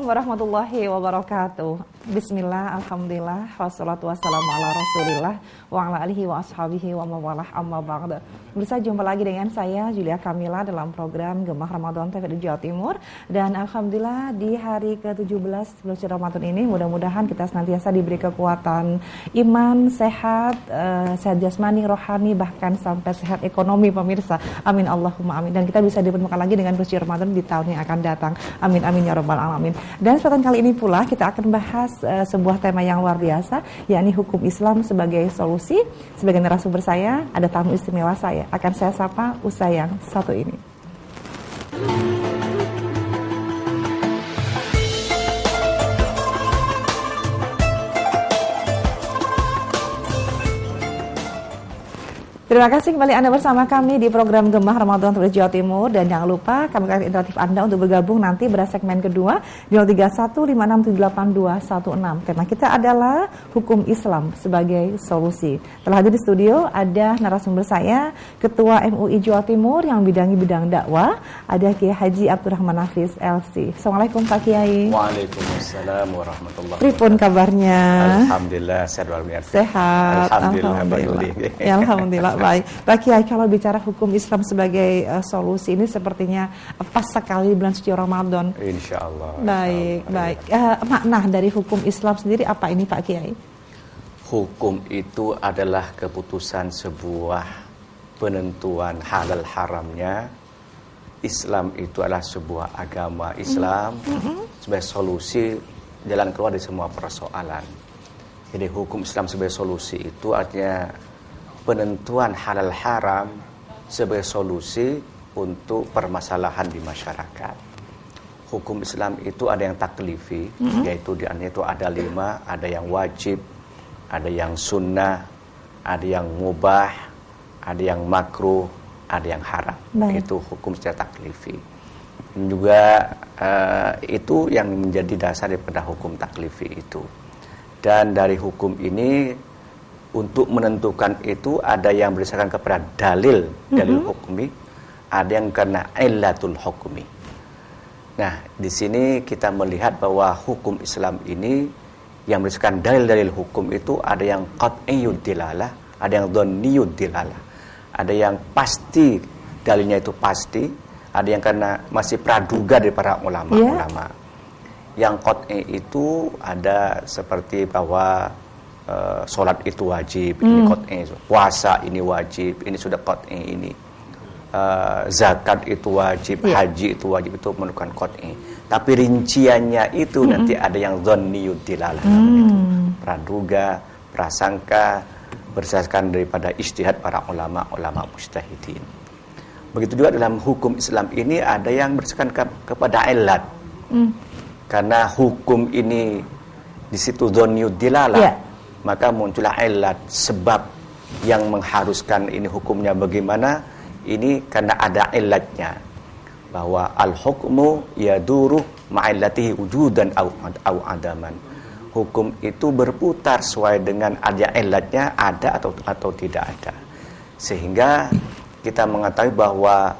Assalamualaikum warahmatullahi wabarakatuh. Bismillah, alhamdulillah, wassalatu wassalamu ala rasulillah wa ala alihi wa ashabihi wa mawalah amma ba'da. Bisa jumpa lagi dengan saya Julia Kamila dalam program Gemah Ramadan TVRI Jawa Timur. Dan alhamdulillah di hari ke-17 bulan Ramadan ini mudah-mudahan kita senantiasa diberi kekuatan iman, sehat, sehat jasmani, rohani, bahkan sampai sehat ekonomi pemirsa. Amin Allahumma amin. Dan kita bisa dipertemukan lagi dengan bulan Ramadan di tahun yang akan datang. Amin amin ya rabbal alamin. Dan kesempatan kali ini pula kita akan bahas sebuah tema yang luar biasa, yakni hukum Islam sebagai solusi. Sebagai narasumber saya ada tamu istimewa saya. Akan saya sapa usai yang satu ini. Terima kasih kembali Anda bersama kami di program Gemah Ramadan TVRI Jawa Timur. Dan jangan lupa kami akan interaktif Anda untuk bergabung nanti pada segmen kedua di 0315678216. Tema kita adalah hukum Islam sebagai solusi. Telah hadir di studio ada narasumber saya, Ketua MUI Jawa Timur yang bidangi bidang dakwah, ada Kiai Haji Abdurrahman Hafiz LC. Assalamualaikum Pak Kiai. Waalaikumsalam warahmatullahi wabarakatuh. Pripun kabarnya? Alhamdulillah sehat walafiat. Sehat. Alhamdulillah. Ya, alhamdulillah. Baik, Pak Kiai, kalau bicara hukum Islam sebagai solusi ini sepertinya pas sekali di bulan suci Ramadan. Insya Allah. Baik, baik. Makna dari hukum Islam sendiri apa ini Pak Kiai? Hukum itu adalah keputusan sebuah penentuan halal haramnya. Islam itu adalah sebuah agama Islam sebagai solusi jalan keluar dari semua persoalan. Jadi hukum Islam sebagai solusi itu artinya penentuan halal haram sebagai solusi untuk permasalahan di masyarakat. Hukum Islam itu ada yang taklifi, yaitu di antaranya itu ada 5, ada yang wajib, ada yang sunnah, ada yang mubah, ada yang makruh, ada yang haram. Itu hukum secara taklifi. Dan juga itu yang menjadi dasar daripada hukum taklifi itu. Dan dari hukum ini untuk menentukan itu ada yang berdasarkan kepada dalil hukmi, ada yang karena illatul hukmi. Nah, di sini kita melihat bahwa hukum Islam ini yang berdasarkan dalil hukum itu ada yang qat'iyyud dilalah, ada yang dhanniyud dilalah. Ada yang pasti dalilnya itu pasti, ada yang karena masih praduga dari para ulama-ulama. Yang qat'i itu ada seperti bahwa sholat itu wajib, ini qat'i, puasa ini wajib, ini sudah qat'i, ini zakat itu wajib, haji itu wajib, itu menunjukkan qat'i. Tapi rinciannya itu nanti ada yang dhanniyud dilalah, praduga, prasangka, berdasarkan daripada ijtihad para ulama mujtahidin. Begitu juga dalam hukum Islam ini ada yang berdasarkan kepada illat. Karena hukum ini di situ dhanniyud dilalah, maka muncullah illat, sebab yang mengharuskan ini hukumnya bagaimana, ini karena ada illatnya, bahwa al-hukmu yaduru ma'illatihi wujudan au adaman. Hukum itu berputar sesuai dengan ada illatnya, ada atau tidak ada. Sehingga kita mengetahui bahwa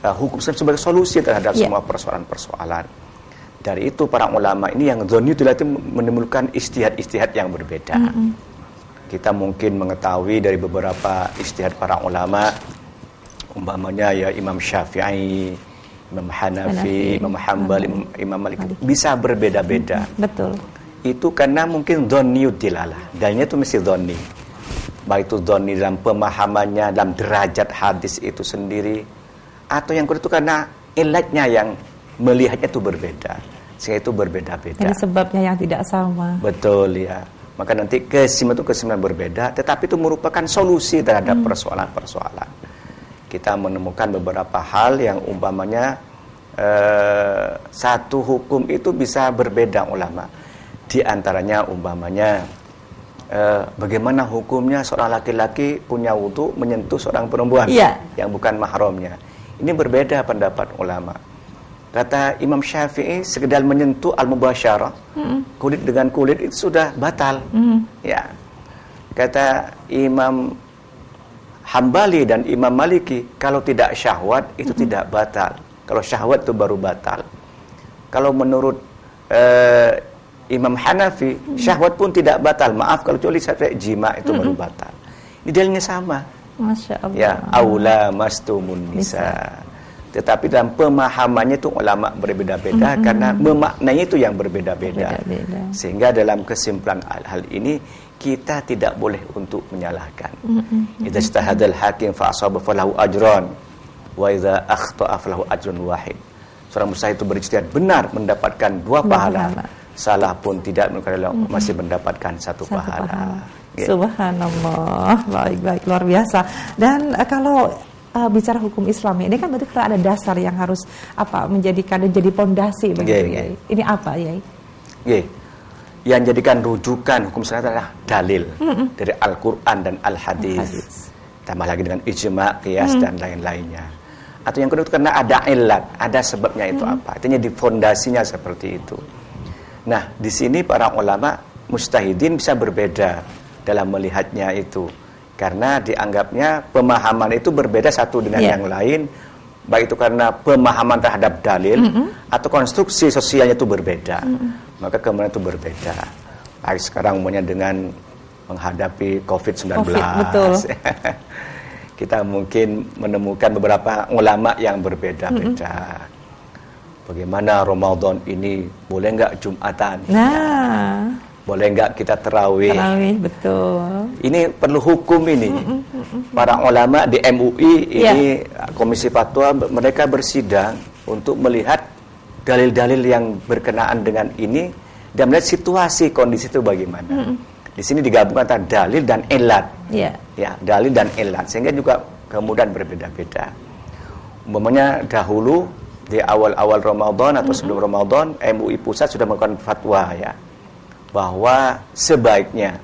hukum sebagai solusi terhadap semua persoalan-persoalan. Dari itu para ulama ini yang dhonni itu menimbulkan ijtihad yang berbeda. Kita mungkin mengetahui dari beberapa ijtihad para ulama, umpamanya ya Imam Syafi'i, Imam Hanafi, Imam Hambali, Imam Malik, bisa berbeda-beda. Betul. Itu karena mungkin dhonniyud dilalah, dalilnya itu mesti dhonni. Baik itu dhonni dalam pemahamannya, dalam derajat hadis itu sendiri, atau yang kedua itu karena illatnya yang melihatnya itu berbeda, sehingga itu berbeda-beda. Jadi sebabnya yang tidak sama. Betul ya. Maka nanti kesimpulan berbeda, tetapi itu merupakan solusi terhadap persoalan-persoalan. Kita menemukan beberapa hal yang umpamanya satu hukum itu bisa berbeda ulama. Di antaranya umpamanya bagaimana hukumnya seorang laki-laki punya wudu menyentuh seorang perempuan yang bukan mahramnya. Ini berbeda pendapat ulama. Kata Imam Syafi'i, sekedar menyentuh al-mubasyarah, kulit dengan kulit itu sudah batal. Ya. Kata Imam Hambali dan Imam Maliki, kalau tidak syahwat itu tidak batal. Kalau syahwat itu baru batal. Kalau menurut Imam Hanafi, syahwat pun tidak batal. Maaf kalau kecuali sampai jima itu baru batal. Ini dalilnya sama. Masya Allah. Ya, aula mastumun nisa. Tetapi dalam pemahamannya itu ulama berbeda-beda karena memaknainya itu yang berbeda-beda. Sehingga dalam kesimpulan hal ini kita tidak boleh untuk menyalahkan. Idza ijtahadal hakim fa asaba falahu ajran wa idza akhta'a falahu ajrun wahid. Seorang mujtahid itu berijtihad benar mendapatkan 2 pahala. Salah pun tidak masih mendapatkan 1 pahala. Subhanallah. Baik, luar biasa. Dan kalau bicara hukum Islam ini kan berarti ada dasar yang harus menjadikan dan jadi pondasi begitu ya. Ini apa ya? Yang jadikan rujukan hukum Islam adalah dalil dari Al-Qur'an dan Al-Hadis. Tambah lagi dengan ijma, qiyas dan lain-lainnya. Atau yang kedua karena ada illat, ada sebabnya itu apa. Artinya di fondasinya seperti itu. Nah, di sini para ulama mujtahidin bisa berbeda dalam melihatnya itu. Karena dianggapnya pemahaman itu berbeda satu dengan yang lain, baik itu karena pemahaman terhadap dalil atau konstruksi sosialnya itu berbeda. Maka kemudian itu berbeda. Baik sekarang umumnya dengan menghadapi COVID-19. Betul. Kita mungkin menemukan beberapa ulama yang berbeda-beda. Bagaimana Ramadan ini, boleh nggak Jumatan? Nah, boleh nggak kita terawih? Terawih, betul. Ini perlu hukum ini. Para ulama di MUI ini Komisi Fatwa, mereka bersidang untuk melihat dalil-dalil yang berkenaan dengan ini dan melihat situasi kondisi itu bagaimana. Di sini digabungkan antara dalil dan ilat. Ya, dalil dan ilat sehingga juga kemudian berbeda-beda. Umpamanya dahulu di awal-awal Ramadan atau sebelum Ramadan, MUI pusat sudah melakukan fatwa ya, bahwa sebaiknya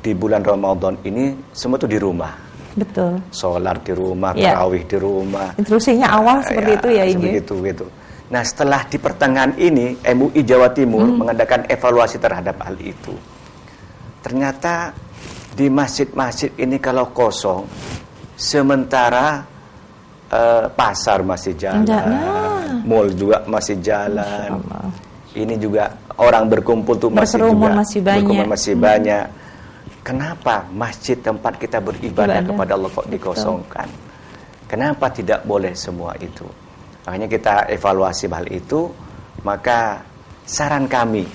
di bulan Ramadan ini semua itu di rumah. Betul. Sholat di rumah, tarawih di rumah. Instruksinya awal seperti itu ya ini. Gitu. Nah, setelah di pertengahan ini MUI Jawa Timur mengadakan evaluasi terhadap hal itu. Ternyata di masjid-masjid ini kalau kosong, sementara pasar masih jalan, mall juga masih jalan. Ini juga orang berkumpul tuh masih banyak. Kenapa masjid tempat kita beribadah kepada Allah kok dikosongkan? Kenapa tidak boleh semua itu? Makanya kita evaluasi hal itu. Maka saran kami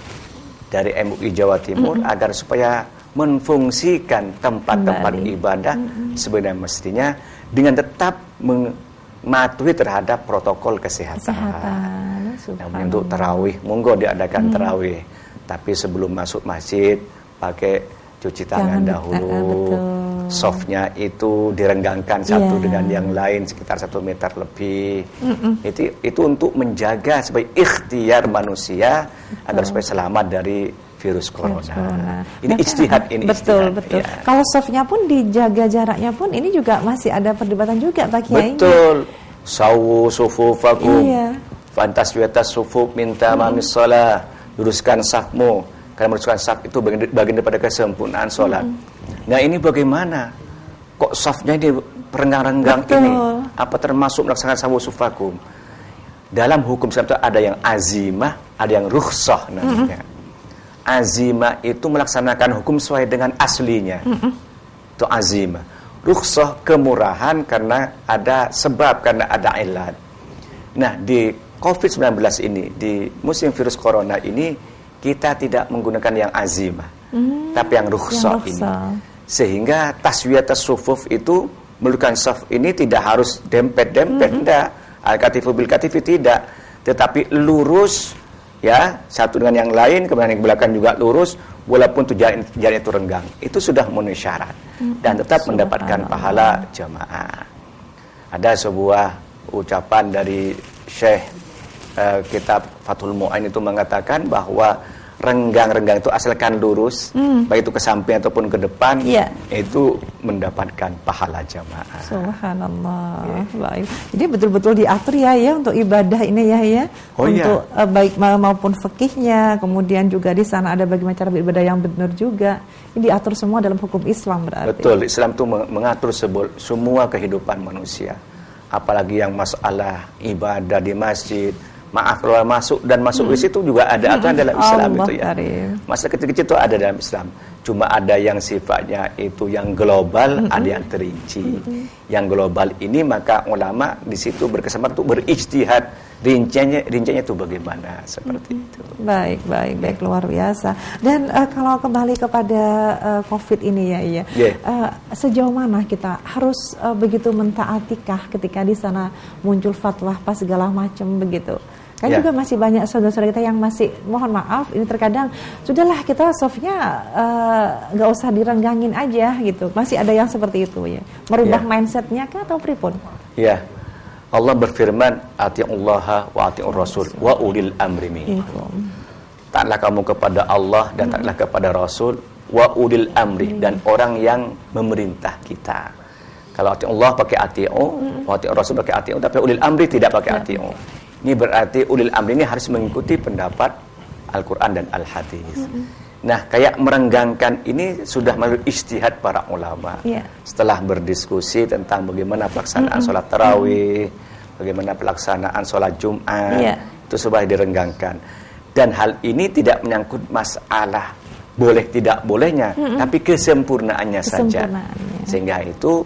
dari MUI Jawa Timur agar supaya menfungsikan tempat-tempat ibadah sebenarnya mestinya dengan tetap mematuhi terhadap protokol kesehatan. Nah, untuk tarawih, monggo diadakan tarawih. Tapi sebelum masuk masjid pakai cuci tangan dahulu. Softnya itu direnggangkan satu dengan yang lain sekitar 1 meter lebih. Itu untuk menjaga supaya ikhtiar manusia agar supaya selamat dari virus corona. Ini ijtihad ini. Betul. Ya. Kalau softnya pun dijaga jaraknya pun ini juga masih ada perdebatan juga Pak Kiai. Betul. Sawu sufufakum. Fantaswiatas sufuf minta mamis shalah. Luruskan safmu. Karena meluruskan saf itu bagian daripada kesempurnaan sholat. Nah, ini bagaimana? Kok safnya ini renggang-renggang ini? Apa termasuk melaksanakan sawu sufakum? Dalam hukum Islam itu ada yang azimah, ada yang rukhsah namanya. Azimah itu melaksanakan hukum sesuai dengan aslinya. Itu azimah. Rukhsah kemurahan karena ada sebab, karena ada ilat. Nah, di COVID-19 ini, di musim virus corona ini, kita tidak menggunakan yang azimah, tapi yang rukhsah ini. Sehingga taswiyatus sufuf itu, melukan saf ini tidak harus dempet-dempet, tidak. Al-katifu bil-katifi tidak. Tetapi lurus, ya, satu dengan yang lain, kemudian yang belakang juga lurus, walaupun jalan itu renggang. Itu sudah memenuhi syarat. Dan tetap mendapatkan pahala jamaah. Ada sebuah ucapan dari Syekh kitab Fathul Mu'in itu mengatakan bahwa renggang-renggang itu asalkan lurus, baik itu ke samping ataupun ke depan, itu mendapatkan pahala jamaah. Subhanallah. Baik. Jadi betul-betul diatur ya untuk ibadah ini ya. Untuk baik maupun fikihnya, kemudian juga di sana ada bagaimana cara beribadah yang benar juga. Ini diatur semua dalam hukum Islam berarti. Betul, Islam itu mengatur semua kehidupan manusia. Apalagi yang masalah ibadah di masjid, Maaf keluar masuk dan masuk WC itu juga ada aturan dalam Islam Allah itu ya. karim. Masalah kecil-kecil itu ada dalam Islam. Cuma ada yang sifatnya itu yang global, ada yang terinci. Yang global ini maka ulama di situ berkesempatan untuk berijtihad. Rinciannya itu bagaimana seperti itu. Baik, luar biasa. Dan kalau kembali kepada COVID ini ya, iya. Sejauh mana kita harus begitu mentaatikah ketika di sana muncul fatwa apa segala macam begitu? Kan juga masih banyak saudara-saudara kita yang masih, mohon maaf, ini terkadang sudahlah kita softnya nggak usah direnggangin aja gitu. Masih ada yang seperti itu ya. Merubah mindsetnya kah atau pripun? Ya. Allah berfirman, atiullaha wa atiur rasul wa ulil amri minkum. Taatlah kamu kepada Allah dan taatlah kepada Rasul wa ulil amri dan orang yang memerintah kita. Kalau atiullah pakai atiu, wa atiur rasul pakai atiu, tapi ulil amri tidak pakai atiu. Ini berarti ulil amri ini harus mengikuti pendapat Al-Qur'an dan Al-Hadis. Nah, kayak merenggangkan ini sudah melalui ijtihad para ulama. Setelah berdiskusi tentang bagaimana pelaksanaan sholat tarawih, bagaimana pelaksanaan sholat Jumat, itu sudah direnggangkan. Dan hal ini tidak menyangkut masalah boleh tidak bolehnya, tapi kesempurnaannya saja. Sehingga itu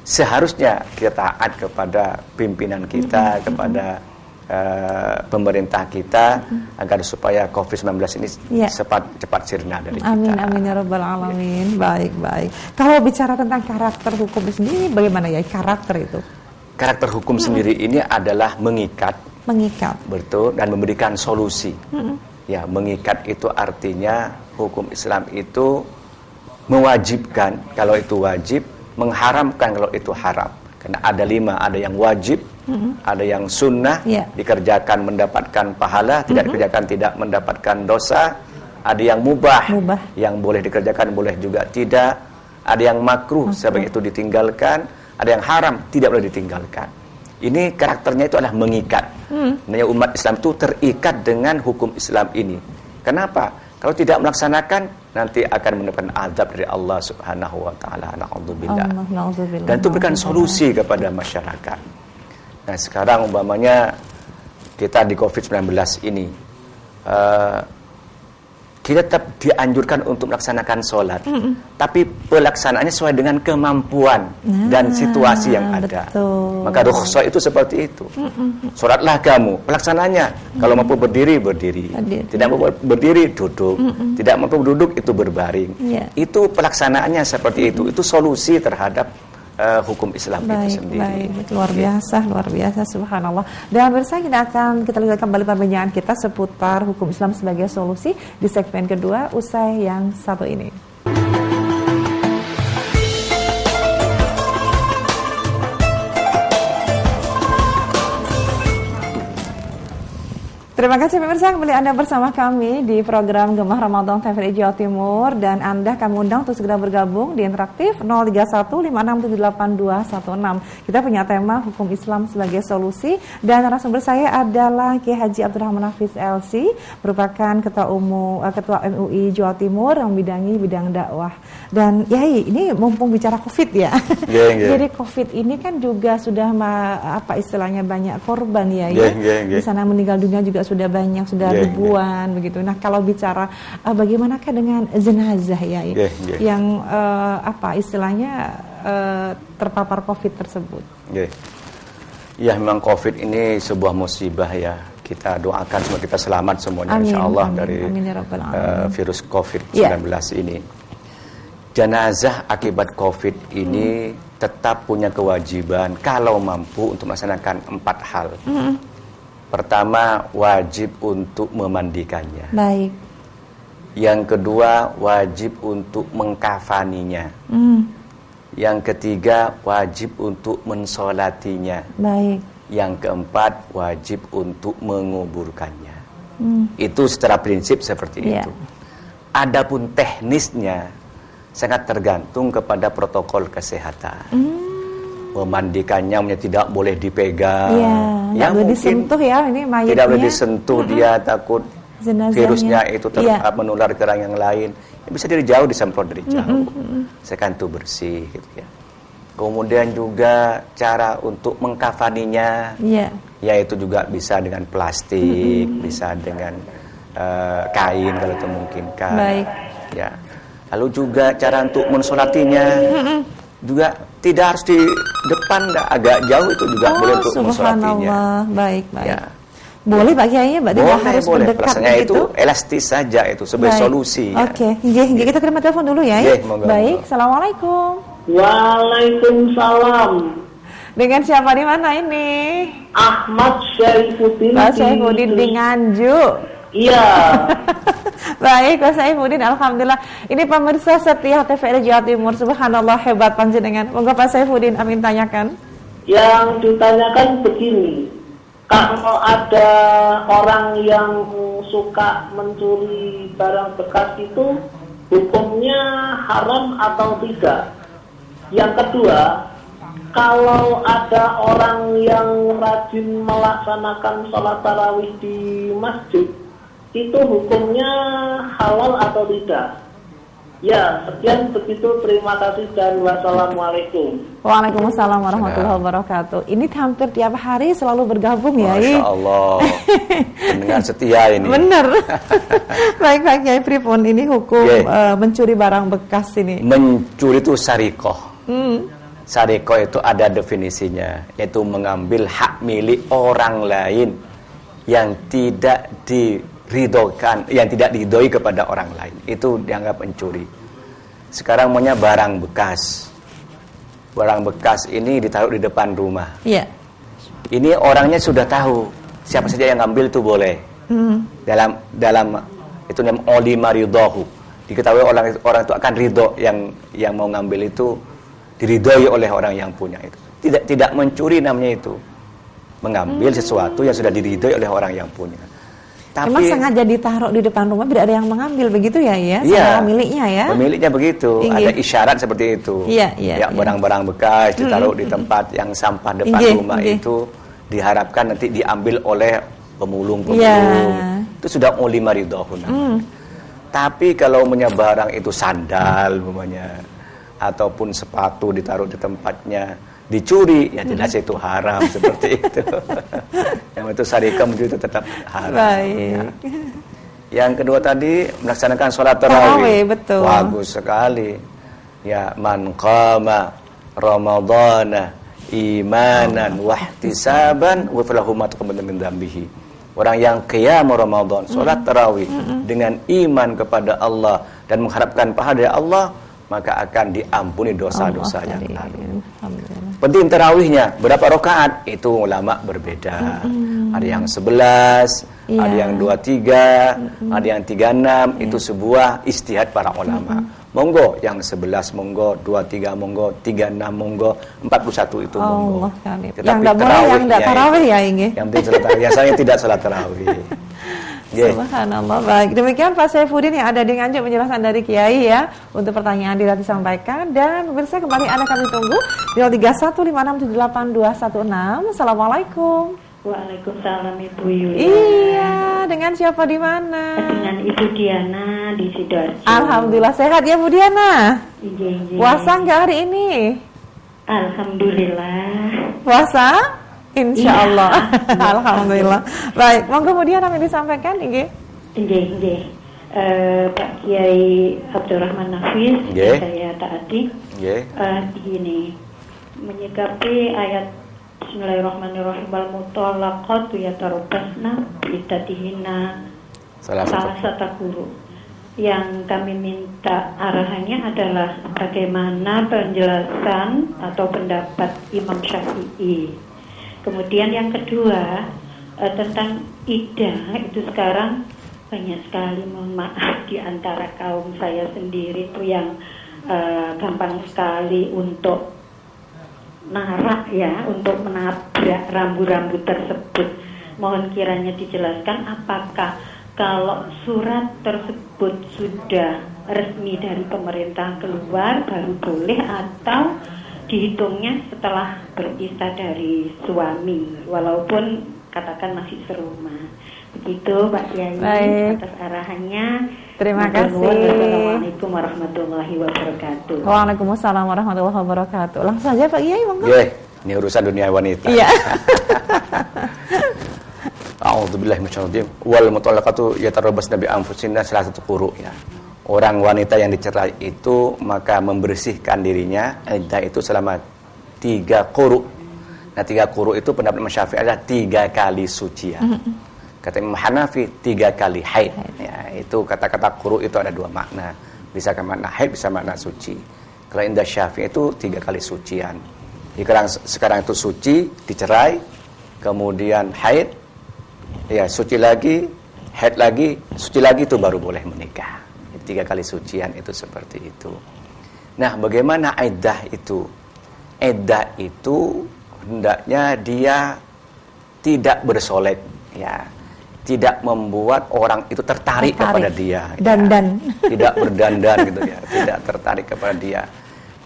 seharusnya kita taat kepada pimpinan kita, kepada pemerintah kita agar supaya COVID-19 ini cepat sirna dari kita. Amin ya rabbal alamin. Baik. Kalau bicara tentang karakter hukum sendiri, bagaimana ya karakter itu? Karakter hukum sendiri ini adalah mengikat, betul, dan memberikan solusi. Ya, mengikat itu artinya hukum Islam itu mewajibkan kalau itu wajib, mengharamkan kalau itu haram. Karena ada 5, ada yang wajib, ada yang sunnah, dikerjakan mendapatkan pahala, tidak dikerjakan tidak mendapatkan dosa. Ada yang mubah, yang boleh dikerjakan, boleh juga tidak. Ada yang makruh, sebaik itu ditinggalkan. Ada yang haram, tidak boleh ditinggalkan. Ini karakternya itu adalah mengikat. Namanya umat Islam itu terikat dengan hukum Islam ini. Kenapa? Kalau tidak melaksanakan, nanti akan mendapatkan azab dari Allah Subhanahu wa taala. Na'udzubillah. Dan itu berikan solusi kepada masyarakat. Nah, sekarang umpamanya kita di COVID-19 ini, kita tetap dianjurkan untuk melaksanakan sholat, tapi pelaksanaannya sesuai dengan kemampuan dan situasi yang ada. Maka rukhsah itu seperti itu. Sholatlah kamu, pelaksananya kalau mampu berdiri, tidak mampu berdiri, duduk, tidak mampu duduk, itu berbaring. Itu pelaksanaannya seperti itu. Itu solusi terhadap hukum Islam itu sendiri. Luar biasa, subhanallah. Dan bersama kita lihat kembali perbincangan kita seputar hukum Islam sebagai solusi di segmen kedua usai yang satu ini. Terima kasih pemirsa, kembali Anda bersama kami di program Gemah Ramadan TVRI Jawa Timur, dan Anda kami undang untuk segera bergabung di interaktif 03156782216. Kita punya tema hukum Islam sebagai solusi, dan narasumber saya adalah Kiai Haji Abdurrahman Hafiz LC, merupakan Ketua MUI Jawa Timur yang membidangi bidang dakwah. Dan Yai, ini mumpung bicara COVID ya. Jadi COVID ini kan juga sudah istilahnya banyak korban ya. Di sana meninggal dunia juga sudah banyak, sudah ribuan begitu. Nah, kalau bicara bagaimanakah dengan jenazah ya, yang istilahnya terpapar COVID tersebut? Ya, memang COVID ini sebuah musibah ya. Kita doakan semoga kita selamat semuanya, insyaallah, dari virus COVID-19 ini. Jenazah akibat COVID ini tetap punya kewajiban kalau mampu untuk melaksanakan 4 hal. Pertama, wajib untuk memandikannya. Baik. Yang kedua, wajib untuk mengkafaninya. Yang ketiga, wajib untuk mensolatinya. Baik. Yang keempat, wajib untuk menguburkannya. Itu secara prinsip seperti itu. Adapun teknisnya sangat tergantung kepada protokol kesehatan. Memandikannya tidak boleh dipegang, tidak boleh disentuh ya, ini mayatnya. Tidak boleh disentuh, dia takut virusnya itu menular ke orang yang lain. Bisa dari jauh, disemprot dari jauh. Sekan itu bersih gitu ya. Kemudian juga cara untuk mengkafaninya, Iya. yaitu juga bisa dengan plastik, bisa dengan kain kalau itu memungkinkan. Baik. Ya. Lalu juga cara untuk mensolatinya juga tidak harus di depan, agak jauh itu juga boleh untuk mensolatinya. Subhanallah. Baik, baik. Ya. Boleh Pak Kiai, berarti nggak harus mendekat Pelaksanaannya begitu. itu elastis saja itu sebagai Baik. solusi. Ya. Oke, nggih, kita terima telepon dulu ya. Nggih, monggo, Baik, monggo. Assalamualaikum. Waalaikumsalam. Dengan siapa di mana ini? Ahmad Syaifuddin. Pak Syaifuddin di Nganjuk. Iya. Baik, Pak Syaifuddin, alhamdulillah. Ini pemirsa setia TVRI Jawa Timur. Subhanallah, hebat panjenengan. Monggo Pak Syaifuddin, amin tanyakan. Yang ditanyakan begini, kalau ada orang yang suka mencuri barang bekas itu hukumnya haram atau tidak? Yang kedua, kalau ada orang yang rajin melaksanakan sholat tarawih di masjid, itu hukumnya halal atau tidak? Ya, sekian begitu. Terima kasih dan wassalamualaikum. Waalaikumsalam warahmatullahi wabarakatuh. Ini hampir tiap hari selalu bergabung ya. Masya Allah, pendengar setia ini. Bener. Baik Pak Kiai Pripun, ini hukum mencuri barang bekas ini. Mencuri itu sarikoh. Sarikoh itu ada definisinya, yaitu mengambil hak milik orang lain yang tidak diridhokan, yang tidak diridhoi kepada orang lain. Itu dianggap mencuri. Sekarang maunya barang bekas. Barang bekas ini ditaruh di depan rumah. Iya. Ini orangnya sudah tahu siapa saja yang ngambil itu boleh. Dalam itu namanya olima ridhohu. Diketahui orang itu akan ridho yang mau ngambil itu diridhoi oleh orang yang punya itu. Tidak mencuri namanya itu. Mengambil sesuatu yang sudah diridhoi oleh orang yang punya. Tapi emang sengaja ditaruh di depan rumah biar ada yang mengambil begitu ya? Iya, sama miliknya ya. pemiliknya begitu. Inggih. Ada isyarat seperti itu. Iya. Barang-barang bekas ditaruh di tempat yang sampah depan rumah itu diharapkan nanti diambil oleh pemulung-pemulung. Iya. Itu sudah olima ridhohu namanya. Tapi kalau punya barang itu sandal umpamanya ataupun sepatu ditaruh di tempatnya dicuri, ya jelas itu haram seperti itu. Yang itu sarikah itu tetap haram. Baik. Ya. Yang kedua tadi melaksanakan sholat tarawih. Betul. Bagus sekali. Ya, man qama ramadhana imanan wahtisaban wa falahu ma taqabbala min dzambihi. Orang yang qiyam Ramadan, sholat tarawih dengan iman kepada Allah dan mengharapkan pahala dari Allah, maka akan diampuni dosa-dosa yang lalu. Penting tarawihnya berapa rakaat? Itu ulama berbeda. Ada yang 11, ada yang 23, ada yang 36. Itu sebuah ijtihad para ulama. Monggo yang 11 monggo, 23 monggo, 36 monggo, 41 itu monggo. Tetapi yang enggak boleh yang enggak tarawih ya ini. Yang penting salat tarawih. Yang saya tidak salat tarawih. Subhanallah. Baik, demikian Pak Syaifuddin yang ada di Nganjuk menjelaskan dari Kiai ya untuk pertanyaan tidak disampaikan. Dan pemirsa kembali Anda kami tunggu di 0315678216. Assalamualaikum. Waalaikumsalam Ibu Yulia. Iya, dengan siapa di mana? Dengan Ibu Diana di Sidoarjo. Alhamdulillah sehat ya Bu Diana. Iya. Puasa nggak hari ini? Alhamdulillah. Puasa? Insya Allah. Alhamdulillah. Baik, monggo kemudian kami disampaikan ini. Iya. Pak Kiai Abdurrahman Nafis, saya taati. Begini, menyikapi ayat Bismillahirrahmanirrahim, al-mutallaqatu yatarabbasna biiddatihinna salasata quru. Yang kami minta arahannya adalah bagaimana penjelasan atau pendapat Imam Syafi'i. Kemudian yang kedua tentang iddah itu sekarang banyak sekali, mohon maaf, di antara kaum saya sendiri itu yang gampang sekali untuk narak ya, untuk menabrak rambu-rambu tersebut. Mohon kiranya dijelaskan apakah kalau surat tersebut sudah resmi dari pemerintah keluar baru boleh atau dihitungnya setelah berisah dari suami, walaupun katakan masih serumah. Begitu Pak Kiai. Baik. Atas arahannya. Terima kasih. Assalamualaikum warahmatullahi wabarakatuh. Waalaikumsalam warahmatullahi wabarakatuh. Langsung saja Pak Kiai, monggo. Ini urusan dunia wanita. Iya. A'udzubillahi minasyaitonir rajim. Wal mutallaqatu yatarabbasna bi anfusihinna salasatu quru ya. Orang wanita yang dicerai itu maka membersihkan dirinya iddah itu selama 3 quru. Nah, 3 quru itu pendapat Imam Syafi'i adalah 3 kali sucian. Kata Imam Hanafi 3 kali haid. Ya, itu kata-kata quru itu ada 2 makna. Bisa makna haid, bisa makna suci. Kalau indah Syafi'i itu 3 kali sucian. Sekarang itu suci, dicerai, kemudian haid, ya suci lagi, haid lagi, suci lagi, itu baru boleh menikah. 3 kali sucian itu seperti itu. Nah, bagaimana iddah itu? Iddah itu hendaknya dia tidak bersolek, ya, tidak membuat orang itu tertarik kepada dia, dandan, ya. Tidak berdandan gitu ya, tidak tertarik kepada dia,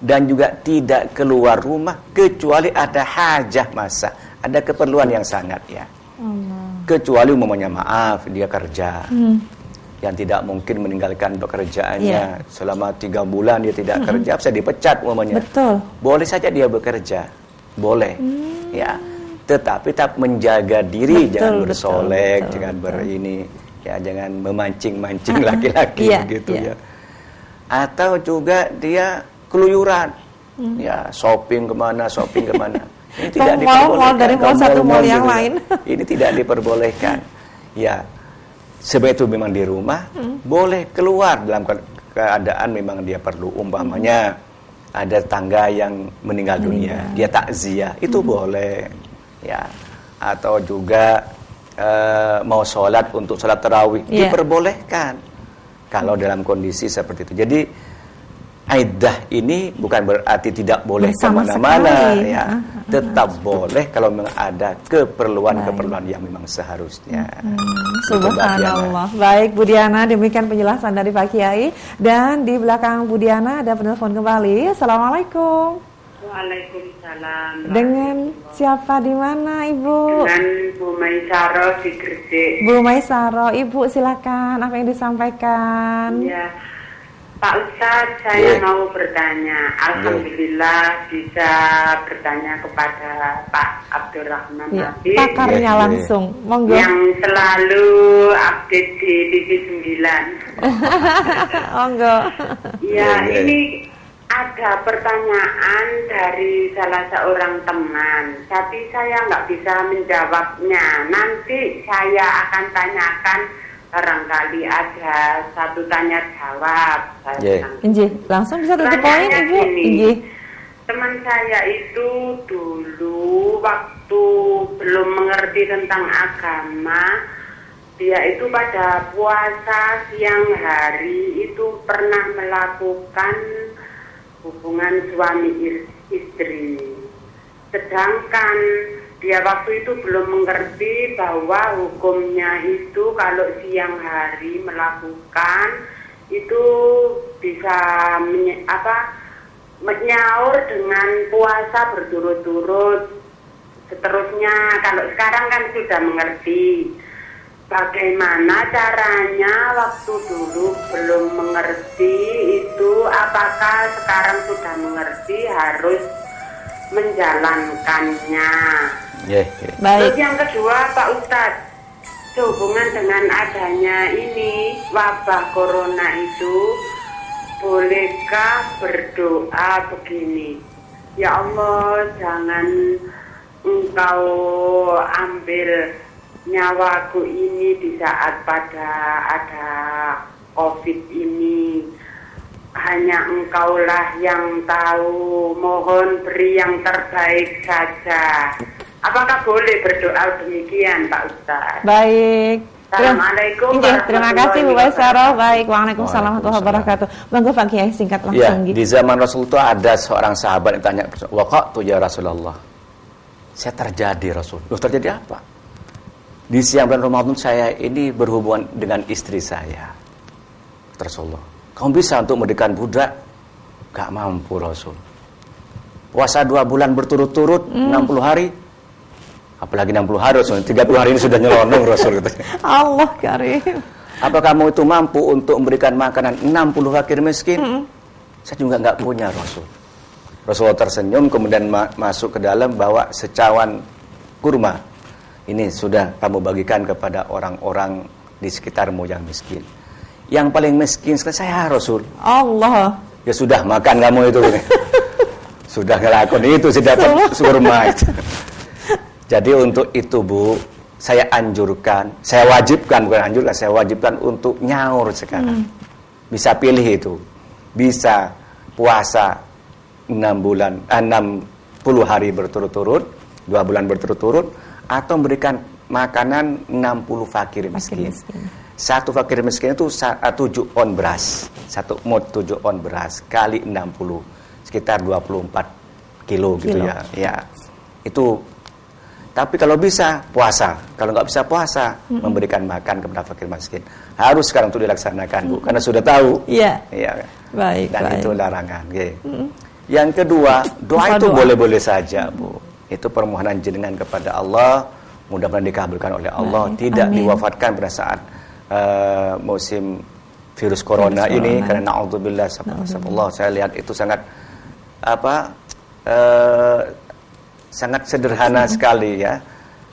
dan juga tidak keluar rumah kecuali ada hajah masa, ada keperluan yang sangat ya. Kecuali umpamanya maaf dia kerja. Yang tidak mungkin meninggalkan pekerjaannya selama 3 bulan dia tidak kerja, bisa dipecat umpamanya. Betul. Boleh saja dia bekerja, boleh, ya. Tetapi tetap menjaga diri, jangan bersolek, jangan berini, ya, jangan memancing-mancing laki-laki begitu ya. Atau juga dia keluyuran, ya, shopping kemana. Ini tidak diperbolehkan. Dari mall satu mall yang lain. Ini tidak diperbolehkan, ya. Sebenarnya itu memang di rumah, boleh keluar dalam keadaan memang dia perlu. Umpamanya ada tangga yang meninggal dunia, dia takziah, itu boleh, ya. Atau juga mau sholat untuk sholat tarawih, diperbolehkan kalau dalam kondisi seperti itu. Jadi iddah ini bukan berarti tidak boleh kemana-mana, ya. Tetap boleh kalau memang ada keperluan yang memang seharusnya. Subhanallah. Baik Bu Diana, demikian penjelasan dari Pak Kiai. Dan di belakang Bu Diana ada penelpon kembali. Assalamualaikum. Waalaikumsalam. Dengan siapa di mana Ibu? Dengan Bu Maisaro di Gresik. Bu Maisaro, Ibu silakan, apa yang disampaikan? Ya, Pak Ustadz, saya mau bertanya. Alhamdulillah bisa bertanya kepada Pak Abdurrahman Nabi. Pakarnya langsung, monggo. Yang selalu update di TV 9. Monggo. Ya, ini ada pertanyaan dari salah seorang teman, tapi saya nggak bisa menjawabnya. Nanti saya akan tanyakan. Barangkali ada satu tanya jawab. Langsung bisa tutup poin Ibu. Teman saya itu dulu waktu belum mengerti tentang agama, dia itu pada puasa siang hari itu pernah melakukan hubungan suami istri. Sedangkan dia waktu itu belum mengerti bahwa hukumnya itu kalau siang hari melakukan itu bisa menyaur dengan puasa berturut-turut. Seterusnya kalau sekarang kan sudah mengerti bagaimana caranya waktu dulu belum mengerti itu, apakah sekarang sudah mengerti harus menjalankannya. Terus yang kedua Pak Ustadz, sehubungan dengan adanya ini wabah corona itu, bolehkah berdoa begini, ya Allah jangan Engkau ambil nyawaku ini di saat pada ada COVID ini, hanya Engkaulah yang tahu, mohon beri yang terbaik saja. Apakah boleh berdoa demikian Pak Ustaz? Baik. Assalamualaikum. Terima kasih Bu Maisaro. Baik, waalaikumsalam warahmatullahi wabarakatuh. Monggo Pak Kiai singkat langsung. Di zaman Rasul itu ada seorang sahabat yang tanya, waqatu ya Rasulullah, saya terjadi Rasul. Loh, terjadi apa? Di siang bulan Ramadan saya ini berhubungan dengan istri saya. Rasulullah, kamu bisa untuk merdekakan budak? Gak mampu Rasul. Puasa 2 bulan berturut-turut 60 hari? Apalagi 60 hari Rasul, 30 hari ini sudah nyelonong Rasul katanya. Allah karim. Apa kamu itu mampu untuk memberikan makanan 60 fakir miskin? Saya juga nggak punya Rasul. Rasulullah tersenyum kemudian masuk ke dalam bawa secawan kurma. Ini sudah kamu bagikan kepada orang-orang di sekitarmu yang miskin. Yang paling miskin sekali saya Rasul. Allah. Ya sudah makan kamu itu. Sudah ngelakuin itu sudah dapat kurma itu. Jadi untuk itu Bu, saya anjurkan, saya wajibkan, bukan anjurkan, saya wajibkan untuk nyaur sekarang. Bisa pilih itu. Bisa puasa 60 hari berturut-turut, 2 bulan berturut-turut, atau memberikan makanan 60 fakir miskin. Satu fakir miskin itu 7 on beras. 1 mud 7 on beras kali 60, sekitar 24 kilo gitu ya. Ya. Itu. Tapi kalau bisa puasa, kalau nggak bisa puasa, memberikan makan kepada fakir miskin. Harus sekarang untuk dilaksanakan Bu, karena sudah tahu. Iya. Iya. Baik. Dan itu larangan. Yang kedua, doa itu boleh-boleh saja Bu. Itu permohonan jenengan kepada Allah, mudah-mudahan dikabulkan oleh Allah. Tidak diwafatkan pada saat musim virus corona ini, karena na'udzubillah, saya lihat itu sangat sangat sederhana sekali ya.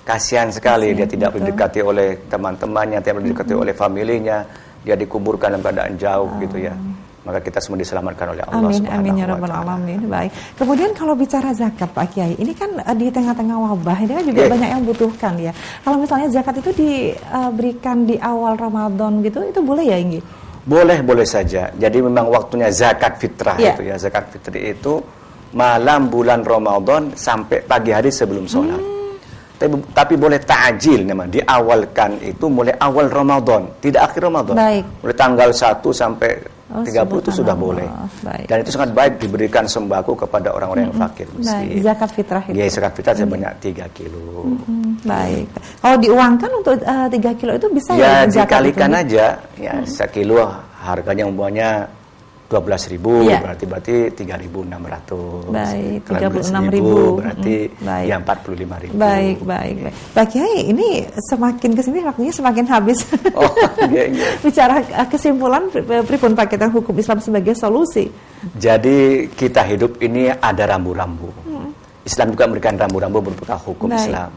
Kasihan sekali dia tidak didekati oleh teman-temannya, tidak didekati oleh familinya, dia dikuburkan dalam keadaan jauh gitu ya. Maka kita semua diselamatkan oleh Allah Subhanahu wa taala. Amin ya rabbal alamin. Baik. Kemudian kalau bicara zakat Pak Kiai, ini kan di tengah-tengah wabah, ini kan juga banyak yang butuhkan ya. Kalau misalnya zakat itu diberikan di awal Ramadan gitu, itu boleh ya Inggi? Boleh saja. Jadi memang waktunya zakat fitrah itu ya. Zakat fitri itu malam bulan Ramadan sampai pagi hari sebelum sholat. Tapi boleh ta'jil memang, diawalkan itu mulai awal Ramadan, tidak akhir Ramadan. Baik. Mulai tanggal 1 sampai 30 itu sudah boleh. Baik. Dan itu sangat baik diberikan sembako kepada orang-orang yang fakir miskin. Zakat fitrah itu. Ya, zakat fitrah sebanyak 3 kilo. Baik. Kalau diuangkan untuk 3 kilo itu bisa ya dikalikan aja. Ya, 1 kilo harganya umpamanya 12.000, berarti 3.600. Baik, 36.000 berarti ya 45.000. Baik. Pak Kiai, ini semakin kesini waktunya semakin habis. Bicara kesimpulan pripun Pak kita hukum Islam sebagai solusi. Jadi kita hidup ini ada rambu-rambu. Islam juga memberikan rambu-rambu berupa hukum Islam.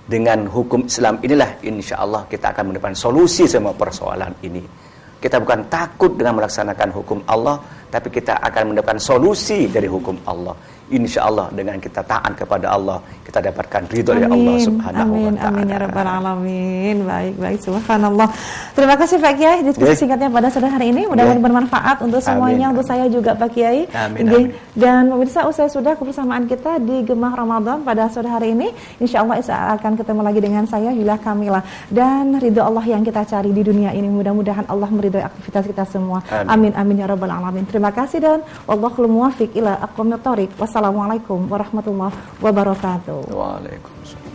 Dengan hukum Islam inilah insya Allah kita akan mendapatkan solusi semua persoalan ini. Kita bukan takut dengan melaksanakan hukum Allah, tapi kita akan mendapatkan solusi dari hukum Allah. Insya Allah dengan kita taat kepada Allah, kita dapatkan ridho dari Allah Subhanahu wa ta'ala. Amin ya rabbal alamin. Baik, subhanallah. Terima kasih Pak Kiai diskusi singkatnya pada sore hari ini. Mudah-mudahan bermanfaat untuk semuanya, untuk saya juga Pak Kiai. Amin. Dan pemirsa, usai sudah kebersamaan kita di Gemah Ramadan pada sore hari ini. Insya Allah akan ketemu lagi dengan saya Yulia Kamila. Dan ridho Allah yang kita cari di dunia ini, mudah-mudahan Allah meridhoi aktivitas kita semua. Amin ya rabbal alamin. Terima kasih dan wallahul muwaffiq ila aqwamit thoriq. Wassalamualaikum warahmatullahi wabarakatuh. Waalaikumsalam.